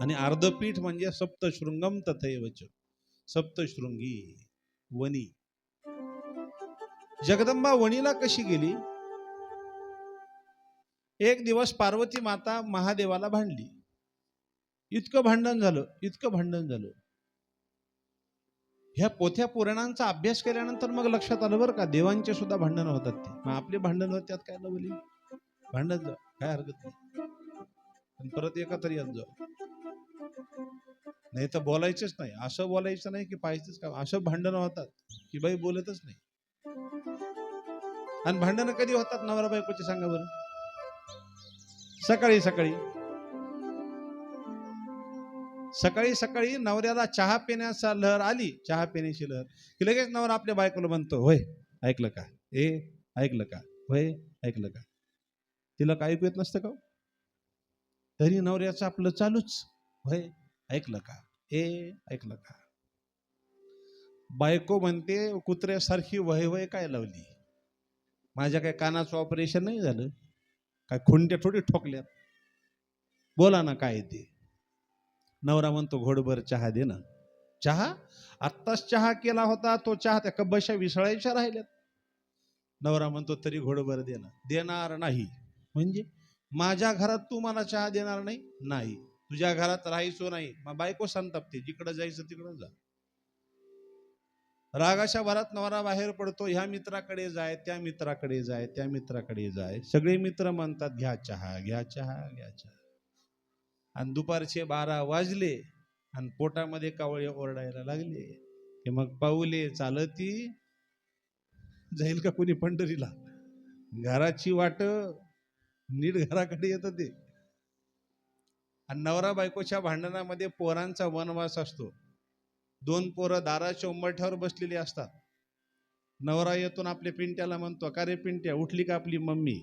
आणि अर्धपीठ म्हणजे सप्तशृंगम तथैवच, सप्तशृंगी वनी. जगदंबा वणीला कशी गेली? एक दिवस पार्वती माता महादेवाला भांडली. इतकं भांडण झालं, इतकं भांडण झालं. ह्या पोथ्या पुराणांचा अभ्यास केल्यानंतर मग लक्षात आलं बरं का, देवांचे सुद्धा भांडण होतात ते. मग आपले भांडण होत त्यात काय नवली, भांडत जा, काय हरकत नाही. पण परत एकत्र येत जा, नाही तर बोलायचंच नाही. असं बोलायचं नाही की पाहिजेच का, असं भांडण होतात की बाई बोलतच नाही. आणि भांडण कधी होतात नवरा बायकोचे सांगा बरं? सकाळी सकाळी सकाळी सकाळी नवऱ्याला चहा पिण्याचा लहर आली, चहा पिण्याची लहर, की लगेच नवरा आपल्या बायकोला म्हणतो, होय ऐकलं का, ए ऐकलं का, होय ऐकलं का. तिला काय ऐकू येत नसतं का? तरी नवऱ्याचं आपलं चालूच, होय ऐकलं का, ए ऐकलं का. बायको म्हणते कुत्र्यासारखी वय वय काय लावली, माझ्या काय कानाचं ऑपरेशन नाही झालं काय, खुंट्या थोडी ठोकल्यात, बोला ना काय ते. नवरा म्हणतो घोडभर चहा दे ना. चहा आत्ताच चहा केला होता, तो चहा त्या कब्बशा विसळायच्या राहिल्यात. नवरा म्हणतो तरी घोडभर दे ना. देणार नाही म्हणजे माझ्या घरात तू मला चहा देणार नाही? नाही. तुझ्या घरात राहायचो नाही. मग बायको संतापते, जिकडं जायचं तिकडं जा. रागाच्या भरात नवरा बाहेर पडतो, ह्या मित्राकडे जाय, त्या मित्राकडे जाय, त्या मित्राकडे जाय. सगळे मित्र म्हणतात घ्या चहा, घ्या चहा, घ्या चहा. आणि दुपारचे 12 वाजले आणि पोटामध्ये कावळे ओरडायला लागले, की मग पाऊले चालती जाईल का कोणी पंढरीला. घराची वाट नीट घराकडे येत ते. आणि नवरा बायकोच्या भांडणामध्ये पोरांचा वनवास असतो. 2 पोरं दाराच्या उंबरठ्यावर बसलेली असतात. नवरा येतून आपल्या पिंट्याला म्हणतो, का रे पिंट्या उठली का आपली मम्मी?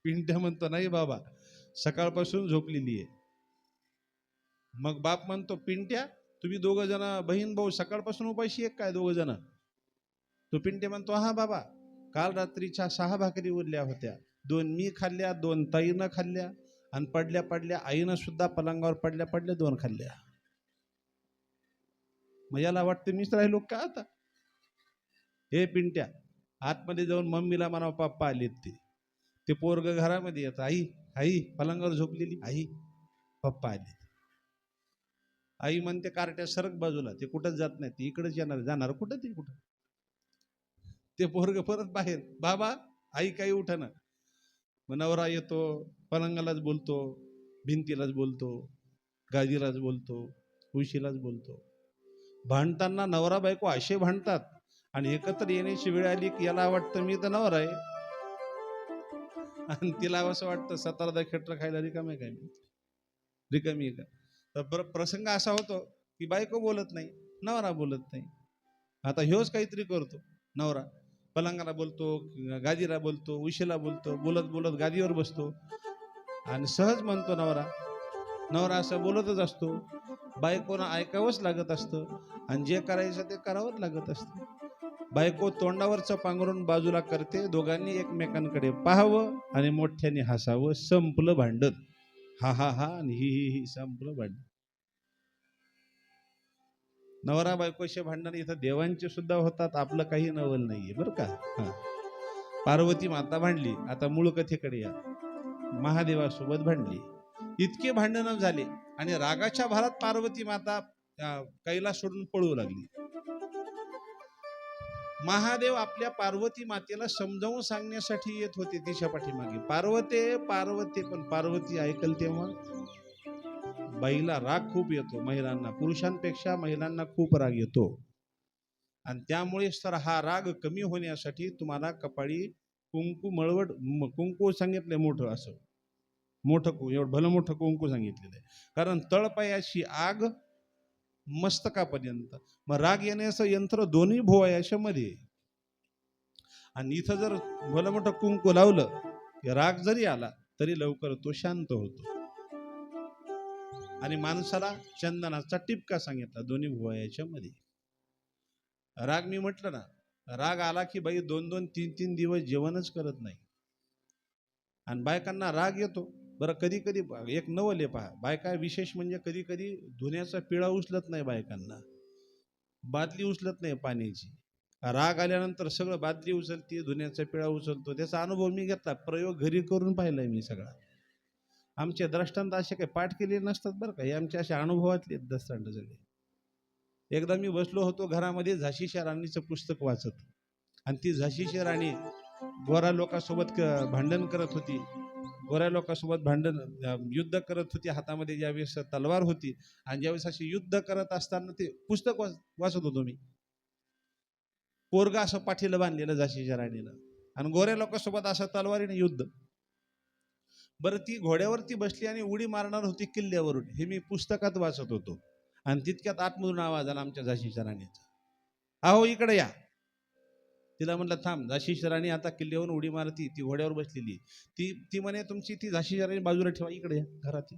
पिंट्या म्हणतो, नाही बाबा सकाळपासून झोपलेली आहे. मग बाप म्हणतो, पिंट्या तुम्ही दोघं जण बहीण भाऊ सकाळपासून उपाशी एक काय दोघं जण? तो पिंट्या म्हणतो, हा बाबा काल रात्रीच्या 6 भाकरी उरल्या होत्या, 2 मी खाल्ल्या, 2 ताईनं खाल्ल्या, आणि पडल्या पडल्या आईनं सुद्धा पलंगावर पडल्या पडल्या 2 खाल्ल्या. मग याला वाटतं मीच राहिलो का आता? हे पिंट्या आतमध्ये जाऊन मम्मीला म्हणा पप्पा आलेत ते पोरग घरामध्ये येतं, आई आई पलंगावर झोपलेली आई, पप्पा आले. आई म्हणते कार्ट्या सरक बाजूला, ते कुठंच जात नाही, ते इकडेच येणार, जाणार कुठं ते कुठं. ते पोरग परत बाहेर, बाबा आई काही उठना. मग नवरा येतो, पलंगालाच बोलतो, भिंतीलाच बोलतो, गादीलाच बोलतो, उशीलाच बोलतो. भांडताना नवरा बायको असे भांडतात आणि एकत्र येण्याची वेळ आली की याला वाटतं मी तर नवरा आहे, आणि तिला असं वाटतं 17 खेटर खायला रिकामी काय, रिकामी आहे का. तर प्रसंग असा होतो की बायको बोलत नाही, नवरा बोलत नाही. आता ह्योच काहीतरी करतो. नवरा पलंगाला बोलतो, गादीला बोलतो, उशीला बोलतो, बोलत बोलत गादीवर बसतो आणि सहज म्हणतो नवरा. नवरा असं बोलतच असतो, बायकोनं ऐकावंच लागत असतं आणि जे करायचं ते करावंच लागत असतं. बायको तोंडावरचं पांघरून बाजूला करते, दोघांनी एकमेकांकडे पाहावं आणि मोठ्याने हसावं, संपलं भांडण. हा हा हा आणि ही संपलं भांडण. नवरा बायकोचे भांडण इथं देवांचे सुद्धा होतात, आपलं काही नवल नाहीये बरं का. हा पार्वती माता भांडली. आता मूळ कथेकडे या. महादेवासोबत भांडली, इतके भांडण झाले आणि रागाच्या भरात पार्वती माता कैलास सोडून पळू लागली. महादेव आपल्या पार्वती मातेला समजावून सांगण्यासाठी येत होते तिच्या पाठीमागे. पार्वते पार्वते, पण पार्वती ऐकल तेव्हा बाईला राग खूप येतो. महिलांना, पुरुषांपेक्षा महिलांना खूप राग येतो आणि त्यामुळेच तर हा राग कमी होण्यासाठी तुम्हाला कपाळी कुंकू मळवट, कुंकू सांगितलंय मोठं, असं मोठं एवढं भलं मोठं कुंकू सांगितलेलं आहे. कारण तळपायाची आग मस्तकापर्यंत. मग राग येण्याचं यंत्र दोन्ही भुवयाच्या मध्ये, आणि इथं जर भलं मोठं कुंकू लावलं की राग जरी आला तरी लवकर तो शांत होतो. आणि माणसाला चंदनाचा टिपका सांगितला दोन्ही भुवयाच्या मध्ये. राग मी म्हटलं ना, राग आला की बाई 2-2, 3-3 दिवस जेवणच करत नाही. आणि बायकांना राग येतो, बरं कधी कधी एक नवल आहे पहा, बायका विशेष म्हणजे कधी कधी धुण्याचा पिळा उचलत नाही बायकांना, बादली उचलत नाही पाण्याची. राग आल्यानंतर सगळं बादली उचलते, धुण्याचा पिळा उचलतो. त्याचा अनुभव मी घेतला, प्रयोग घरी करून पाहिलाय मी सगळा. आमचे द्रष्टांत असे काही पाठ केले नसतात बरं का, हे आमचे असे अनुभवातले दृष्टांत सगळे. एकदा मी बसलो होतो घरामध्ये झाशीच्या राणीचं पुस्तक वाचत, आणि ती झाशीची राणी गोरा लोकांसोबत भांडण करत होती, गोऱ्या लोकांसोबत भांडण युद्ध करत होती. हातामध्ये ज्यावेळेस तलवार होती, आणि ज्यावेळेस अशी युद्ध करत असताना ते पुस्तक वाचत होतो मी. पोरगा असं पाठीला बांधलेलं झाशीच्या राणीनं, आणि गोऱ्या लोकांसोबत असं तलवारीने युद्ध. बरं ती घोड्यावरती बसली आणि उडी मारणार होती किल्ल्यावरून, हे मी पुस्तकात वाचत होतो. आणि तितक्यात आतमधून आवाज आला आमच्या झाशीच्या राणीचा, अहो इकडे या. तिला म्हटलं थांब, झाशीची राणी आता किल्ल्यावरून उडी मारती, ती घोड्यावर बसलेली. ती म्हणे तुमची ती झाशीची राणी बाजूला ठेवा, इकडे या घरात.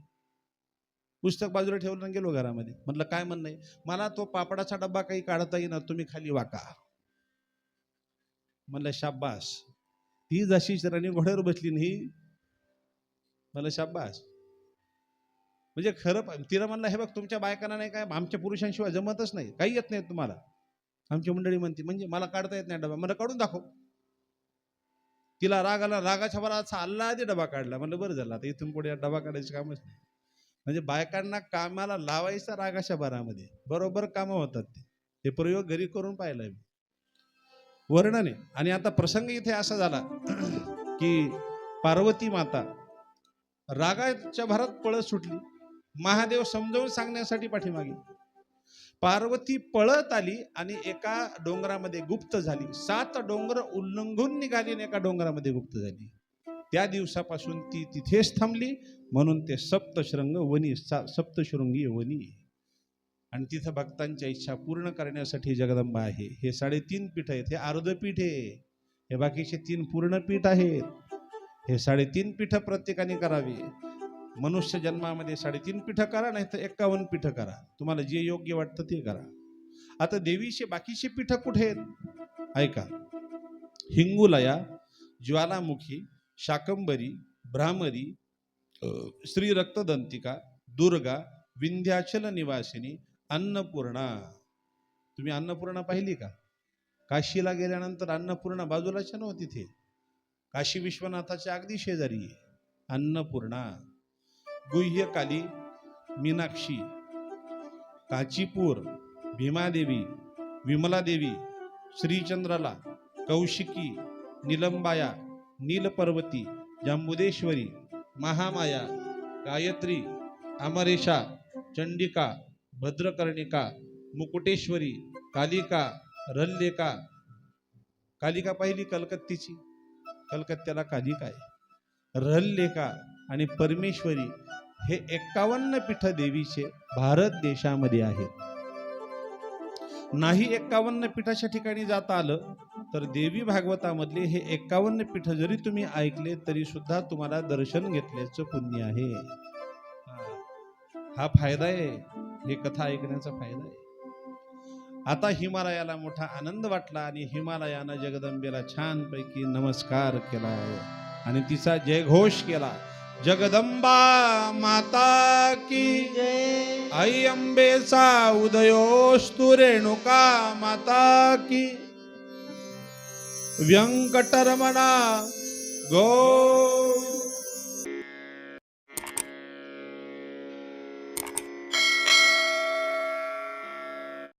पुस्तक बाजूला ठेवलं आणि गेलो घरामध्ये. म्हटलं काय म्हणणं आहे? मला तो पापडाचा डब्बा काही काढता येईना, तुम्ही खाली वाका. म्हणलं शाब्बास. ती झाशीची राणी घोड्यावर बसली नाही, मला शाब्बास. म्हणजे खरं तिला म्हणलं हे बघ, तुमच्या बायकांना नाही काय, आमच्या पुरुषांशिवाय जमतच नाही, काही येत नाही तुम्हाला. आमची मंडळी म्हणते म्हणजे मला काढता येत नाही डबा. मला काढून दाखव. तिला राग आला, रागाच्या भरात आल्ला आधी डबा काढला. म्हणलं बरं झालं, आता इथून पुढे डबा काढायचं कामच नाही. म्हणजे बायकांना कामाला लावायचं रागाच्या भरामध्ये, बरोबर कामं होतात ते. हे प्रयोग घरी करून पाहिलाय मी, वर्णने. आणि आता प्रसंग इथे असा झाला की पार्वती माता रागाच्या भरात पळत सुटली. महादेव समजावून सांगण्यासाठी पाठीमागे. पार्वती पळत आली आणि एका डोंगरामध्ये गुप्त झाली. 7 डोंगर उल्लंघून निघाली आणि एका डोंगरामध्ये गुप्त झाली. त्या दिवसापासून ती तिथेच थांबली, म्हणून ते सप्तशृंग वनी, सप्तशृंगी वनी. आणि तिथं भक्तांच्या इच्छा पूर्ण करण्यासाठी जगदंबा आहे. हे 3.5 पीठ आहेत, हे अर्धपीठ आहे, हे बाकीचे 3 पूर्ण पीठ आहेत. हे 3.5 पीठ प्रत्येकाने करावी. मनुष्य जन्मामध्ये 3.5 पीठ करा, नाही तर 51 पीठ करा, तुम्हाला जे योग्य वाटतं ते करा. आता देवीचे बाकीचे पीठ कुठे आहेत ऐका. हिंगुलया, ज्वालामुखी, शाकंबरी, भ्रामरी, श्री रक्तदंतिका, दुर्गा, विंध्याचल निवासिनी, अन्नपूर्णा. तुम्ही अन्नपूर्णा पाहिली का? काशीला गेल्यानंतर अन्नपूर्णा बाजूलाच नव्हती, तिथे काशी विश्वनाथाच्या अगदी शेजारी अन्नपूर्णा. गुह्यकाली, मीनाक्षी, काचीपूर, भीमादेवी, विमलादेवी, श्रीचंद्रला, कौशिकी, निलंबाया, नीलपर्वती, जांबुदेश्वरी, महामाया, गायत्री, अमरेशा, चंडिका, भद्रकर्णिका, मुकुटेश्वरी, कालिका, रल्लेका. कालिका पाहिली कलकत्तीची, कलकत्त्याला कालिका आहे. रल्लेका आणि परमेश्वरी हे 51 पीठ देवीचे भारत देशामध्ये आहेत. नाही 51 पीठाच्या ठिकाणी जाता आलं तर देवी भागवतामधले हे 51 पीठ जरी तुम्ही ऐकले तरी सुद्धा तुम्हाला दर्शन घेतल्याचं पुण्य आहे. हा फायदा आहे, हे कथा ऐकण्याचा फायदा आहे. आता हिमालयाला मोठा आनंद वाटला आणि हिमालयानं जगदंबेला छानपैकी नमस्कार केला आणि तिचा जयघोष केला. जगदंबा माता की जय. आई अंबेचा उदयोस्तु रेणुका माता की. व्यंकटरमणा गो